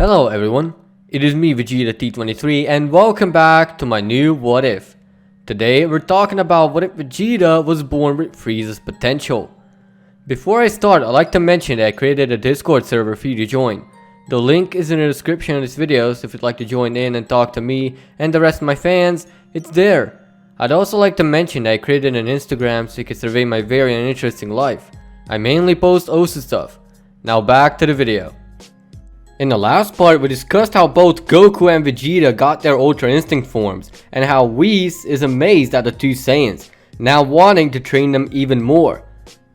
Hello everyone, it is me Vegeta T23 and welcome back to my new What If. Today we're talking about what if Vegeta was born with Freeza's potential. Before I start, I'd like to mention that I created a Discord server for you to join. The link is in the description of this video, so if you'd like to join in and talk to me and the rest of my fans, it's there. I'd also like to mention that I created an Instagram so you can survey my very uninteresting life. I mainly post OSU stuff. Now back to the video. In the last part, we discussed how both Goku and Vegeta got their Ultra Instinct forms, and how Whis is amazed at the two Saiyans, now wanting to train them even more.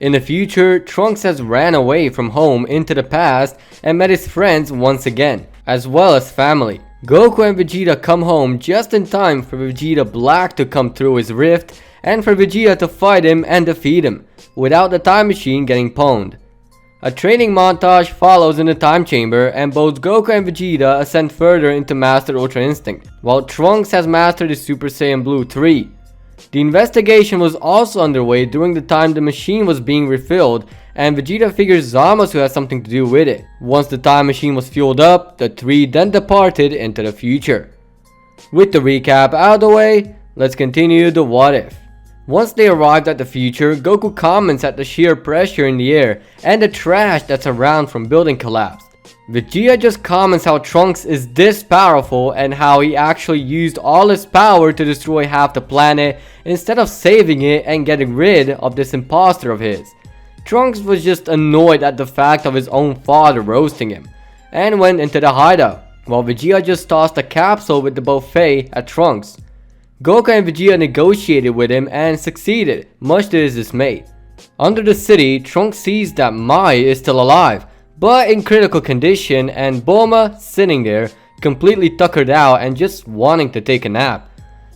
In the future, Trunks has ran away from home into the past and met his friends once again, as well as family. Goku and Vegeta come home just in time for Vegeta Black to come through his rift, and for Vegeta to fight him and defeat him, without the time machine getting pwned. A training montage follows in the time chamber, and both Goku and Vegeta ascend further into Master Ultra Instinct, while Trunks has mastered his Super Saiyan Blue 3. The investigation was also underway during the time the machine was being refilled, and Vegeta figures Zamasu has something to do with it. Once the time machine was fueled up, the three then departed into the future. With the recap out of the way, let's continue the what if. Once they arrived at the future, Goku comments at the sheer pressure in the air and the trash that's around from building collapsed. Vegeta just comments how Trunks is this powerful and how he actually used all his power to destroy half the planet instead of saving it and getting rid of this imposter of his. Trunks was just annoyed at the fact of his own father roasting him and went into the hideout, while Vegeta just tossed a capsule with the buffet at Trunks. Goku and Vegeta negotiated with him and succeeded, much to his dismay. Under the city, Trunks sees that Mai is still alive, but in critical condition, and Bulma sitting there, completely tuckered out and just wanting to take a nap.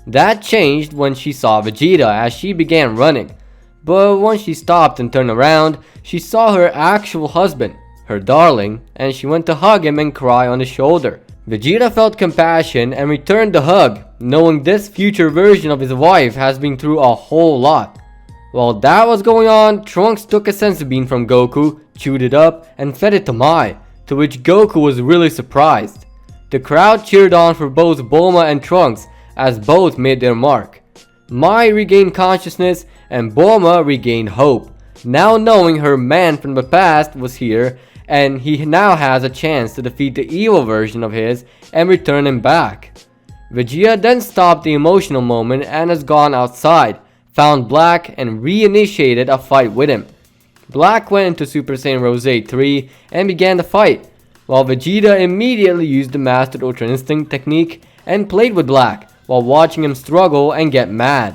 That changed when she saw Vegeta as she began running, but once she stopped and turned around, she saw her actual husband, her darling, and she went to hug him and cry on his shoulder. Vegeta felt compassion and returned the hug, knowing this future version of his wife has been through a whole lot. While that was going on, Trunks took a senzu bean from Goku, chewed it up, and fed it to Mai, to which Goku was really surprised. The crowd cheered on for both Bulma and Trunks, as both made their mark. Mai regained consciousness, and Bulma regained hope, now knowing her man from the past was here, and he now has a chance to defeat the evil version of his and return him back. Vegeta then stopped the emotional moment and has gone outside, found Black, and reinitiated a fight with him. Black went into Super Saiyan Rose 3 and began the fight, while Vegeta immediately used the Mastered Ultra Instinct technique and played with Black while watching him struggle and get mad.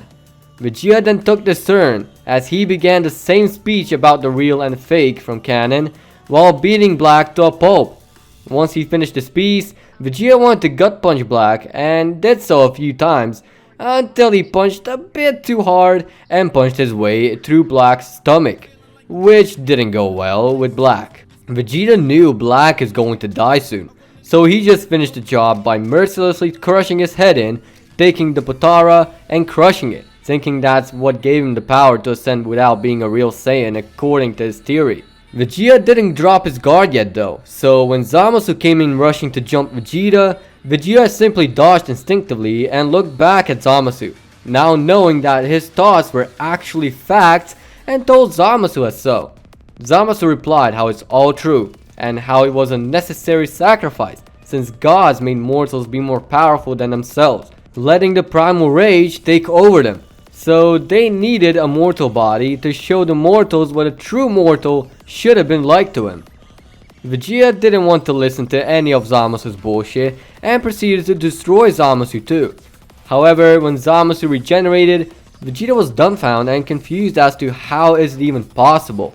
Vegeta then took this turn as he began the same speech about the real and fake from canon, while beating Black to a pulp. Once he finished the speech, Vegeta wanted to gut punch Black and did so a few times until he punched a bit too hard and punched his way through Black's stomach, which didn't go well with Black. Vegeta knew Black is going to die soon, so he just finished the job by mercilessly crushing his head in, taking the Potara and crushing it, thinking that's what gave him the power to ascend without being a real Saiyan according to his theory. Vegeta didn't drop his guard yet though, so when Zamasu came in rushing to jump Vegeta, Vegeta simply dodged instinctively and looked back at Zamasu, now knowing that his thoughts were actually facts, and told Zamasu as so. Zamasu replied how it's all true, and how it was a necessary sacrifice since gods made mortals be more powerful than themselves, letting the primal rage take over them. So they needed a mortal body to show the mortals what a true mortal should have been like to him. Vegeta didn't want to listen to any of Zamasu's bullshit and proceeded to destroy Zamasu too. However, when Zamasu regenerated, Vegeta was dumbfounded and confused as to how is it even possible.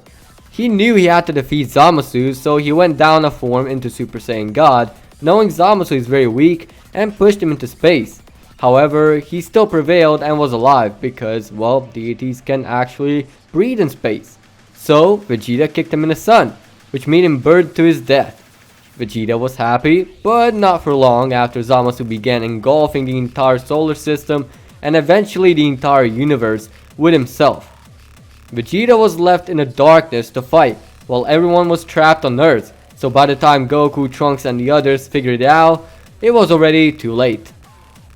He knew he had to defeat Zamasu, so he went down a form into Super Saiyan God, knowing Zamasu is very weak, and pushed him into space. However, he still prevailed and was alive because, well, deities can actually breathe in space. So, Vegeta kicked him in the sun, which made him burn to his death. Vegeta was happy, but not for long after Zamasu began engulfing the entire solar system and eventually the entire universe with himself. Vegeta was left in the darkness to fight, while everyone was trapped on Earth, So by the time Goku, Trunks and the others figured it out, it was already too late.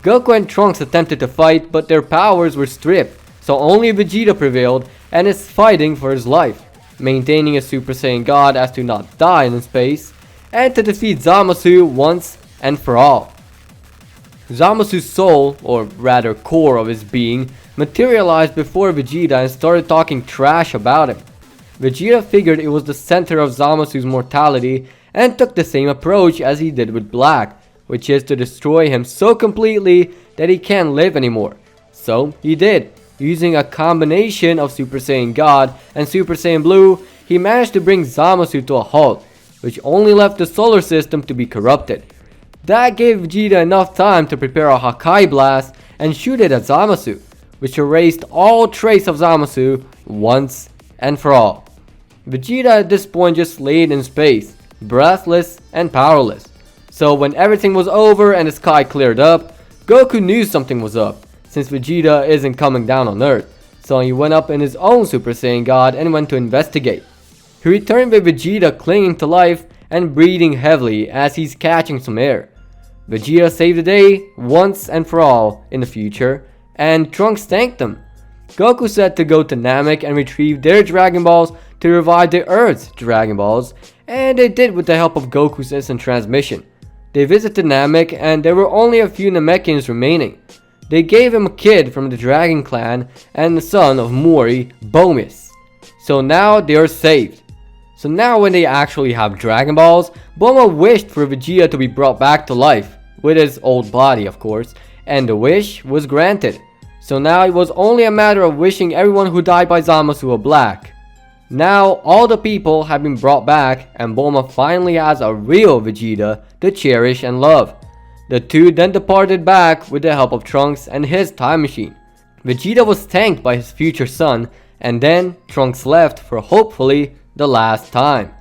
Goku and Trunks attempted to fight, but their powers were stripped, so only Vegeta prevailed and is fighting for his life, maintaining a Super Saiyan God as to not die in space, and to defeat Zamasu once and for all. Zamasu's soul, or rather core of his being, materialized before Vegeta and started talking trash about him. Vegeta figured it was the center of Zamasu's mortality and took the same approach as he did with Black, which is to destroy him so completely that he can't live anymore. So he did. Using a combination of Super Saiyan God and Super Saiyan Blue, he managed to bring Zamasu to a halt, which only left the solar system to be corrupted. That gave Vegeta enough time to prepare a Hakai Blast and shoot it at Zamasu, which erased all trace of Zamasu once and for all. Vegeta at this point just laid in space, breathless and powerless. So when everything was over and the sky cleared up, Goku knew something was up, since Vegeta isn't coming down on Earth. So he went up in his own Super Saiyan God and went to investigate. He returned with Vegeta clinging to life and breathing heavily as he's catching some air. Vegeta saved the day once and for all in the future, and Trunks thanked them. Goku said to go to Namek and retrieve their Dragon Balls to revive the Earth's Dragon Balls, and they did with the help of Goku's instant transmission. They visited Namek and there were only a few Namekians remaining. They gave him a kid from the Dragon Clan and the son of Mori, Bomis. So now they are saved. So now when they actually have Dragon Balls, Bulma wished for Vegeta to be brought back to life, with his old body of course, and the wish was granted. So now it was only a matter of wishing everyone who died by Zamasu a black. Now all the people have been brought back and Bulma finally has a real Vegeta to cherish and love. The two then departed back with the help of Trunks and his time machine. Vegeta was thanked by his future son, and then Trunks left for hopefully the last time.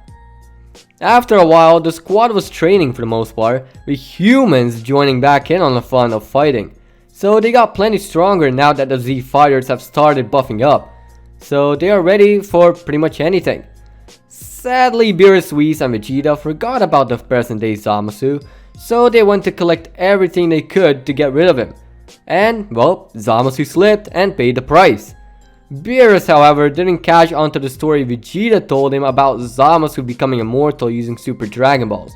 After a while, the squad was training for the most part, with humans joining back in on the fun of fighting. So they got plenty stronger now that the Z fighters have started buffing up. So they are ready for pretty much anything. Sadly, Beerus, Whis and Vegeta forgot about the present day Zamasu, so they went to collect everything they could to get rid of him. And, well, Zamasu slipped and paid the price. Beerus, however, didn't catch on to the story Vegeta told him about Zamasu becoming immortal using Super Dragon Balls.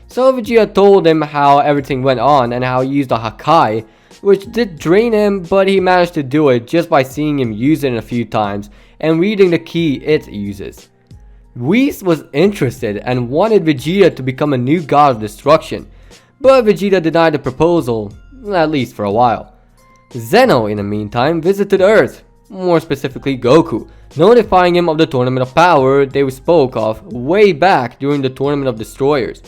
So Vegeta told him how everything went on and how he used a Hakai, which did drain him, but he managed to do it just by seeing him use it a few times and reading the key it uses. Whis was interested and wanted Vegeta to become a new god of destruction, but Vegeta denied the proposal, at least for a while. Zeno, in the meantime, visited Earth, more specifically Goku, notifying him of the Tournament of Power they spoke of way back during the Tournament of Destroyers.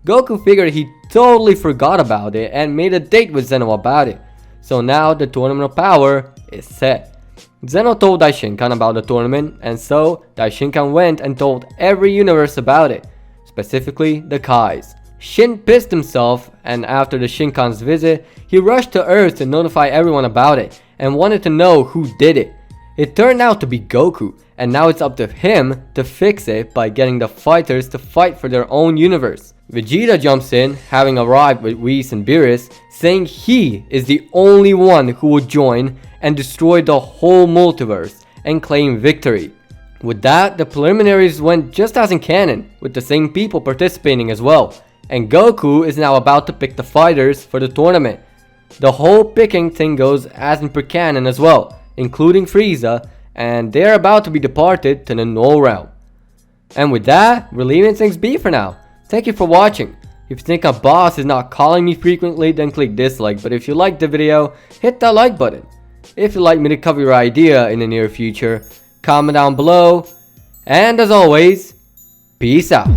Goku figured he totally forgot about it and made a date with Zeno about it. So now the Tournament of Power is set. Zeno told Daishinkan about the tournament, and so Daishinkan went and told every universe about it, specifically the Kais. Shin pissed himself, and after the Shinkan's visit, he rushed to Earth to notify everyone about it and wanted to know who did it. It turned out to be Goku, and now it's up to him to fix it by getting the fighters to fight for their own universe. Vegeta jumps in, having arrived with Whis and Beerus, saying he is the only one who will join and destroy the whole multiverse and claim victory. With that, the preliminaries went just as in canon, with the same people participating as well, and Goku is now about to pick the fighters for the tournament. The whole picking thing goes as in per-canon as well, including Freeza, and they are about to be departed to the Null Realm. And with that, we're leaving things be for now. Thank you for watching. If you think a boss is not calling me frequently, then click dislike, but if you liked the video, hit that like button. If you'd like me to cover your idea in the near future, comment down below, and as always, peace out.